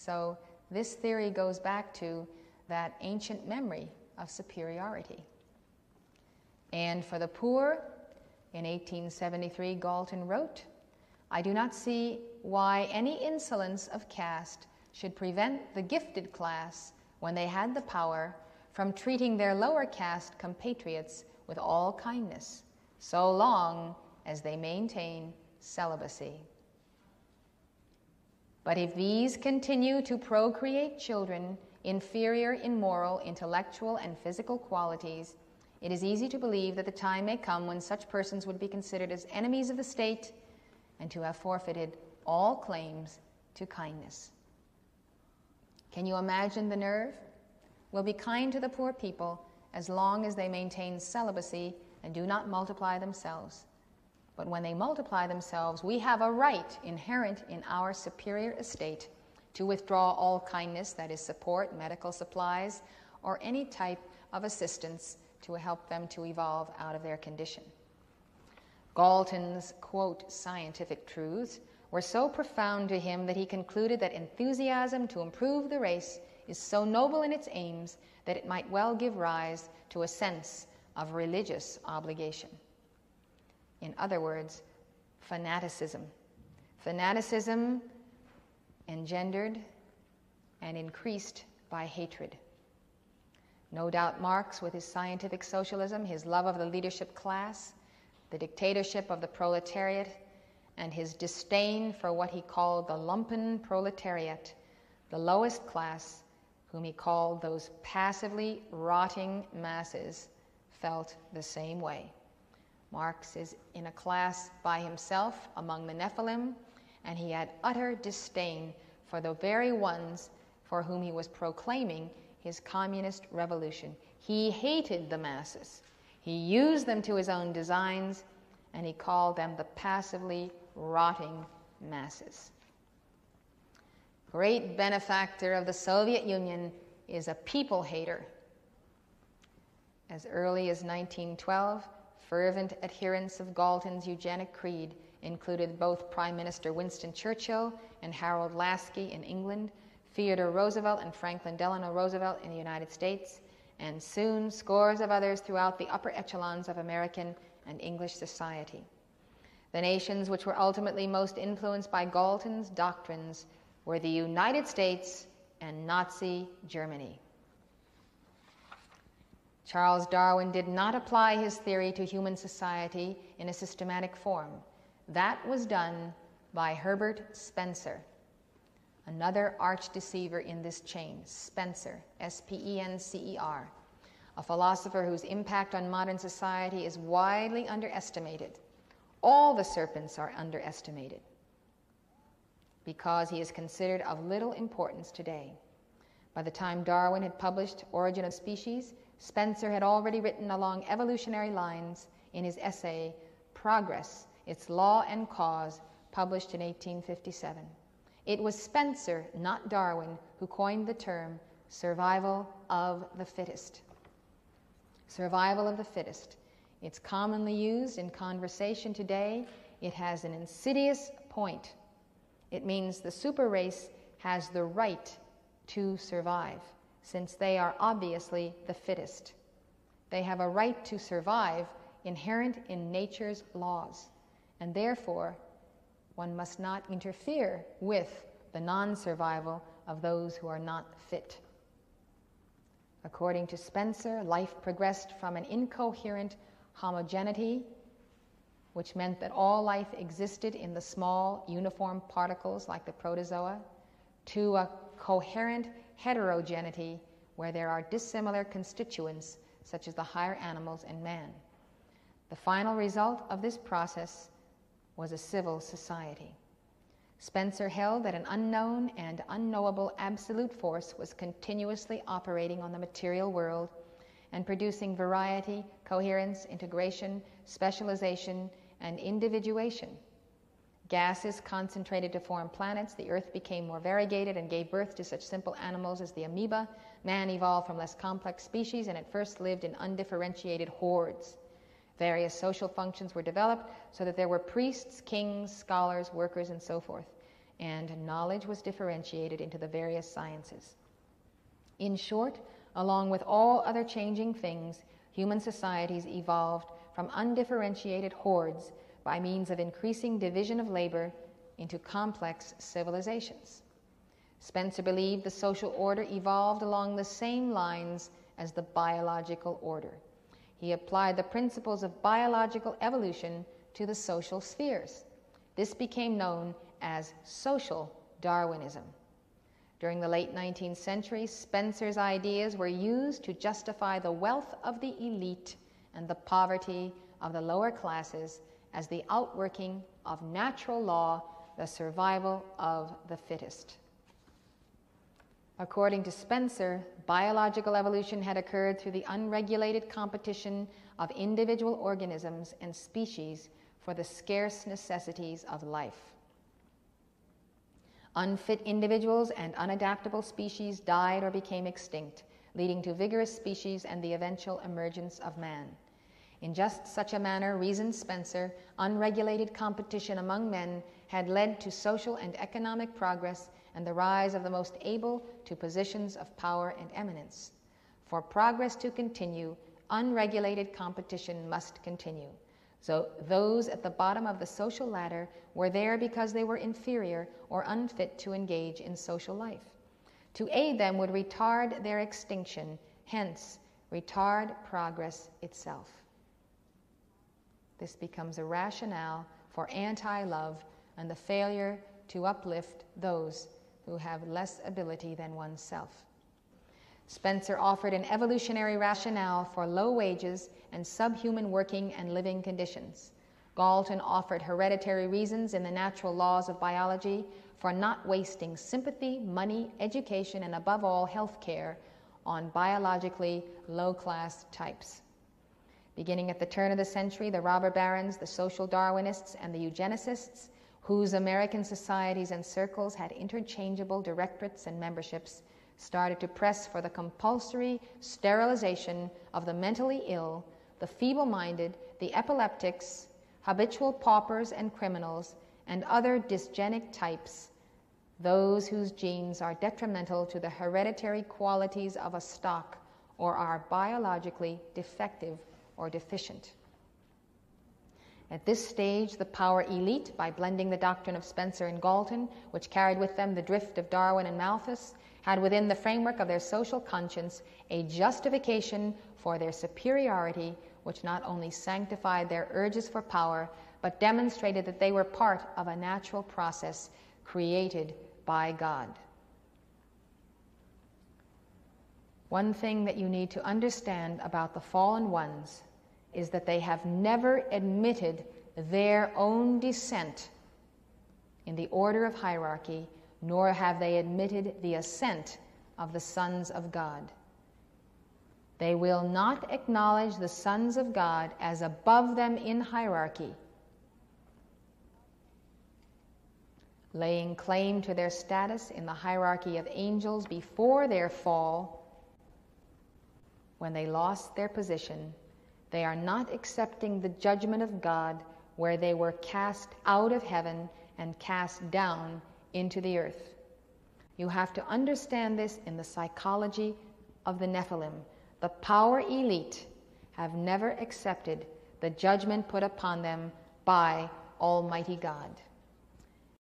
So this theory goes back to that ancient memory of superiority. And for the poor, in 1873, Galton wrote, "I do not see why any insolence of caste should prevent the gifted class, when they had the power, from treating their lower caste compatriots with all kindness, so long as they maintain celibacy. But if these continue to procreate children inferior in moral, intellectual, and physical qualities, it is easy to believe that the time may come when such persons would be considered as enemies of the state and to have forfeited all claims to kindness." Can you imagine the nerve? We'll be kind to the poor people as long as they maintain celibacy and do not multiply themselves. But when they multiply themselves, we have a right inherent in our superior estate to withdraw all kindness, that is support, medical supplies, or any type of assistance to help them to evolve out of their condition. Galton's, quote, "scientific truths" were so profound to him that he concluded that enthusiasm to improve the race is so noble in its aims that it might well give rise to a sense of religious obligation. In other words, fanaticism. Fanaticism engendered and increased by hatred. No doubt Marx, with his scientific socialism, his love of the leadership class, the dictatorship of the proletariat, and his disdain for what he called the lumpen proletariat, the lowest class, whom he called those passively rotting masses, felt the same way. Marx is in a class by himself among the Nephilim, and he had utter disdain for the very ones for whom he was proclaiming his communist revolution. He hated the masses. He used them to his own designs, and he called them the passively rotting masses. Great benefactor of the Soviet Union is a people hater. As early as 1912, fervent adherents of Galton's eugenic creed included both Prime Minister Winston Churchill and Harold Laski in England, Theodore Roosevelt and Franklin Delano Roosevelt in the United States, and soon scores of others throughout the upper echelons of American and English society. The nations which were ultimately most influenced by Galton's doctrines were the United States and Nazi Germany. Charles Darwin did not apply his theory to human society in a systematic form. That was done by Herbert Spencer, another archdeceiver in this chain. Spencer, S-P-E-N-C-E-R, a philosopher whose impact on modern society is widely underestimated. All the serpents are underestimated because he is considered of little importance today. By the time Darwin had published Origin of Species, Spencer had already written along evolutionary lines in his essay, Progress, Its Law and Cause, published in 1857. It was Spencer, not Darwin, who coined the term survival of the fittest. Survival of the fittest. It's commonly used in conversation today. It has an insidious point. It means the super race has the right to survive, since they are obviously the fittest. They have a right to survive inherent in nature's laws, and therefore one must not interfere with the non-survival of those who are not fit. According to Spencer, life progressed from an incoherent homogeneity, which meant that all life existed in the small, uniform particles like the protozoa, to a coherent heterogeneity where there are dissimilar constituents such as the higher animals and man. The final result of this process was a civil society. Spencer held that an unknown and unknowable absolute force was continuously operating on the material world and producing variety, coherence, integration, specialization, and individuation. Gases concentrated to form planets, the earth became more variegated and gave birth to such simple animals as the amoeba. Man evolved from less complex species and at first lived in undifferentiated hordes. Various social functions were developed so that there were priests, kings, scholars, workers, and so forth. and knowledge was differentiated into the various sciences. In short, along with all other changing things, human societies evolved from undifferentiated hordes by means of increasing division of labor into complex civilizations. Spencer believed the social order evolved along the same lines as the biological order. He applied the principles of biological evolution to the social spheres. This became known as social Darwinism. During the late 19th century, Spencer's ideas were used to justify the wealth of the elite and the poverty of the lower classes as the outworking of natural law, the survival of the fittest. According to Spencer, biological evolution had occurred through the unregulated competition of individual organisms and species for the scarce necessities of life. Unfit individuals and unadaptable species died or became extinct, leading to vigorous species and the eventual emergence of man. In just such a manner, reasoned Spencer, unregulated competition among men had led to social and economic progress and the rise of the most able to positions of power and eminence. For progress to continue, unregulated competition must continue. So those at the bottom of the social ladder were there because they were inferior or unfit to engage in social life. To aid them would retard their extinction, hence retard progress itself. This becomes a rationale for anti-love and the failure to uplift those who have less ability than oneself. Spencer offered an evolutionary rationale for low wages and subhuman working and living conditions. Galton offered hereditary reasons in the natural laws of biology for not wasting sympathy, money, education, and above all, health care on biologically low-class types. Beginning at the turn of the century, the robber barons, the social Darwinists, and the eugenicists, whose American societies and circles had interchangeable directorates and memberships, started to press for the compulsory sterilization of the mentally ill, the feeble-minded, the epileptics, habitual paupers and criminals, and other dysgenic types, those whose genes are detrimental to the hereditary qualities of a stock or are biologically defective or deficient. At this stage, the power elite, by blending the doctrine of Spencer and Galton, which carried with them the drift of Darwin and Malthus, had within the framework of their social conscience a justification for their superiority, which not only sanctified their urges for power, but demonstrated that they were part of a natural process created by God. One thing that you need to understand about the fallen ones is that they have never admitted their own descent in the order of hierarchy, nor have they admitted the ascent of the sons of God. They will not acknowledge the sons of God as above them in hierarchy, laying claim to their status in the hierarchy of angels before their fall. When they lost their position, they are not accepting the judgment of God, where they were cast out of heaven and cast down into the earth. You have to understand this in the psychology of the Nephilim. The power elite have never accepted the judgment put upon them by Almighty God.